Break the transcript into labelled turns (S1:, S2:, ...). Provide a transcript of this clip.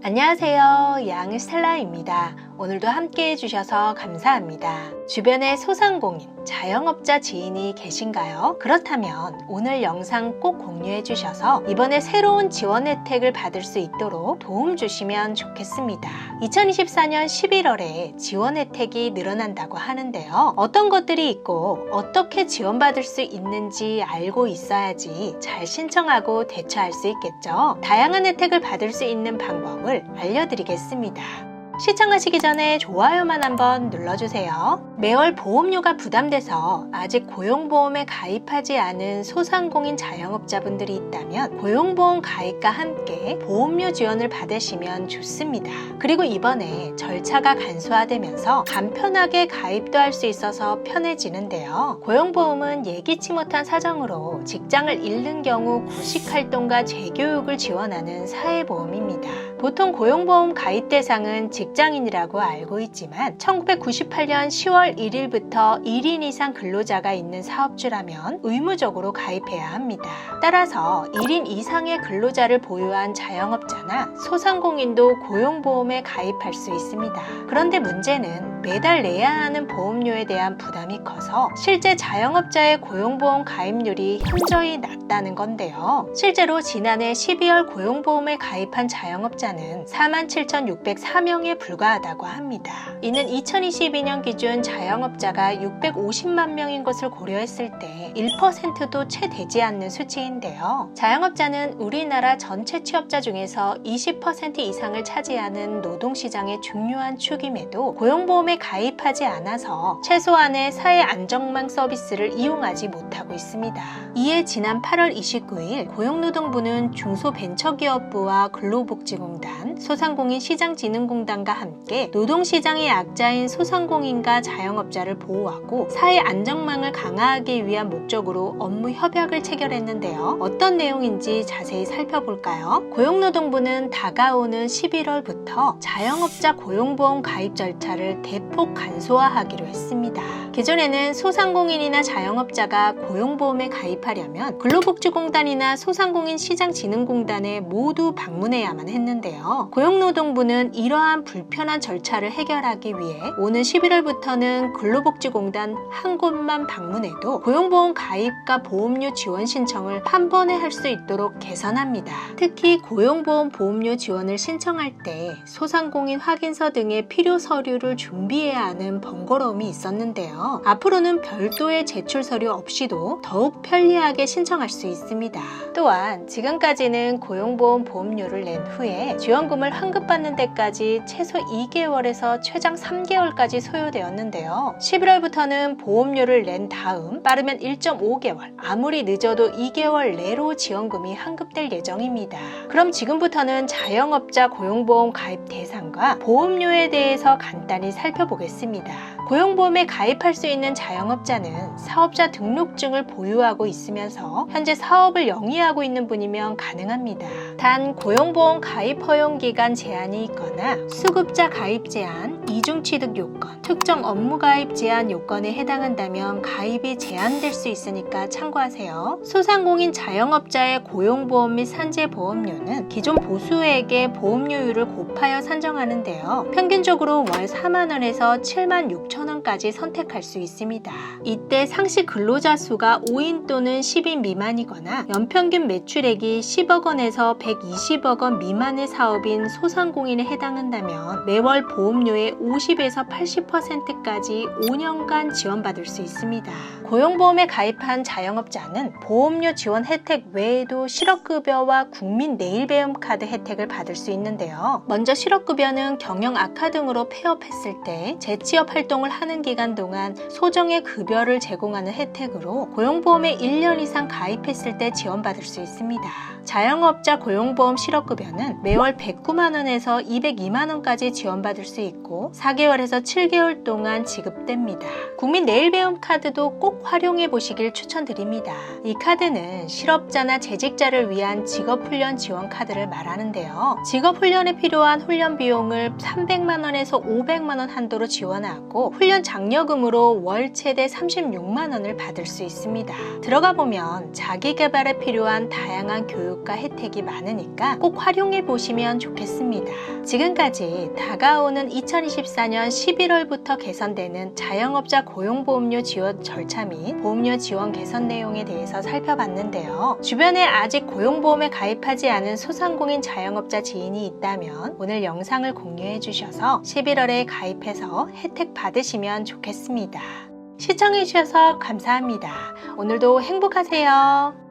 S1: 안녕하세요. 양스텔라입니다. 오늘도 함께 해주셔서 감사합니다. 주변에 소상공인, 자영업자 지인이 계신가요? 그렇다면 오늘 영상 꼭 공유해 주셔서 이번에 새로운 지원 혜택을 받을 수 있도록 도움 주시면 좋겠습니다. 2024년 11월에 지원 혜택이 늘어난다고 하는데요. 어떤 것들이 있고 어떻게 지원받을 수 있는지 알고 있어야지 잘 신청하고 대처할 수 있겠죠. 다양한 혜택을 받을 수 있는 방법을 알려드리겠습니다. 시청하시기 전에 좋아요만 한번 눌러주세요. 매월 보험료가 부담돼서 아직 고용보험에 가입하지 않은 소상공인 자영업자분들이 있다면 고용보험 가입과 함께 보험료 지원을 받으시면 좋습니다. 그리고 이번에 절차가 간소화되면서 간편하게 가입도 할 수 있어서 편해지는데요. 고용보험은 예기치 못한 사정으로 직장을 잃는 경우 구직활동과 재교육을 지원하는 사회보험입니다. 보통 고용보험 가입 대상은 직장인이라고 알고 있지만 1998년 10월 1일부터 1인 이상 근로자가 있는 사업주라면 의무적으로 가입해야 합니다. 따라서 1인 이상의 근로자를 보유한 자영업자나 소상공인도 고용보험에 가입할 수 있습니다. 그런데 문제는 매달 내야 하는 보험료에 대한 부담이 커서 실제 자영업자의 고용보험 가입률이 현저히 낮다는 건데요. 실제로 지난해 12월 고용보험에 가입한 자영업자는 47,604명에 불과하다고 합니다. 이는 2022년 기준 자영업자가 650만 명인 것을 고려했을 때 1%도 채 되지 않는 수치인데요. 자영업자는 우리나라 전체 취업자 중에서 20% 이상을 차지하는 노동시장의 중요한 축임에도 고용보험에 가입하지 않아서 최소한의 사회안정망 서비스를 이용하지 못하고 있습니다. 이에 지난 8월 29일 고용노동부는 중소벤처기업부와 근로복지공단, 소상공인 시장진흥공단과 함께 노동시장의 약자인 소상공인과 자영업자를 보호하고 사회 안정망을 강화하기 위한 목적으로 업무 협약을 체결했는데요. 어떤 내용인지 자세히 살펴볼까요? 고용노동부는 다가오는 11월부터 자영업자 고용보험 가입 절차를 대폭 간소화하기로 했습니다. 기존에는 소상공인이나 자영업자가 고용보험에 가입하려면 근로복지공단이나 소상공인 시장진흥공단에 모두 방문해야만 했는데요. 고용노동부는 이러한 불편한 절차를 해결하기 위해 오는 11월부터는 근로복지공단 한 곳만 방문해도 고용보험 가입과 보험료 지원 신청을 한 번에 할 수 있도록 개선합니다. 특히 고용보험 보험료 지원을 신청할 때 소상공인 확인서 등의 필요 서류를 준비해야 하는 번거로움이 있었는데요. 앞으로는 별도의 제출 서류 없이도 더욱 편리하게 신청할 수 있습니다. 또한 지금까지는 고용보험 보험료를 낸 후에 지원금을 환급받는 데까지 최소 2개월에서 최장 3개월까지 소요되었는데요. 11월부터는 보험료를 낸 다음 빠르면 1.5개월, 아무리 늦어도 2개월 내로 지원금이 환급될 예정입니다. 그럼 지금부터는 자영업자 고용보험 가입 대상과 보험료에 대해서 간단히 살펴보겠습니다. 고용보험에 가입할 수 있는 자영업자는 사업자 등록증을 보유하고 있으면서 현재 사업을 영위하고 있는 분이면 가능합니다. 단 고용보험 가입 허용기간 제한이 있거나 수급자 가입 제한, 이중취득 요건, 특정 업무 가입 제한 요건에 해당한다면 가입이 제한될 수 있으니까 참고하세요. 소상공인 자영업자의 고용보험 및 산재보험료는 기존 보수액의 보험료율을 곱하여 산정하는데요. 평균적으로 월 4만원에서 7만 6천원까지 선택할 수 있습니다. 이때 상시 근로자 수가 5인 또는 10인 미만이거나 연평균 매출액이 10억 원에서 120억 원 미만의 사업인 소상공인에 해당한다면 매월 보험료의 50에서 80%까지 5년간 지원받을 수 있습니다. 고용보험에 가입한 자영업자는 보험료 지원 혜택 외에도 실업급여와 국민 내일배움카드 혜택을 받을 수 있는데요. 먼저 실업급여는 경영 악화 등으로 폐업했을 때 재취업 활동을 하는 기간 동안 소정의 급여를 제공하는 혜택으로 고용보험에 1년 이상 가입했을 때 지원받을 수 있습니다. 자영업자 고용보험 실업급여는 매월 109만원에서 202만원까지 지원받을 수 있고 4개월에서 7개월 동안 지급됩니다. 국민 내일배움 카드도 꼭 꼭 활용해 보시길 추천드립니다. 이 카드는 실업자나 재직자를 위한 직업훈련 지원 카드를 말하는데요. 직업훈련에 필요한 훈련 비용을 300만 원에서 500만 원 한도로 지원하고 훈련 장려금으로 월 최대 36만 원을 받을 수 있습니다. 들어가 보면 자기 개발에 필요한 다양한 교육과 혜택이 많으니까 꼭 활용해 보시면 좋겠습니다. 지금까지 다가오는 2024년 11월부터 개선되는 자영업자 고용보험료 지원 절차 및 보험료 지원 개선 내용에 대해서 살펴봤는데요. 주변에 아직 고용보험에 가입하지 않은 소상공인 자영업자 지인이 있다면 오늘 영상을 공유해 주셔서 11월에 가입해서 혜택 받으시면 좋겠습니다. 시청해 주셔서 감사합니다. 오늘도 행복하세요.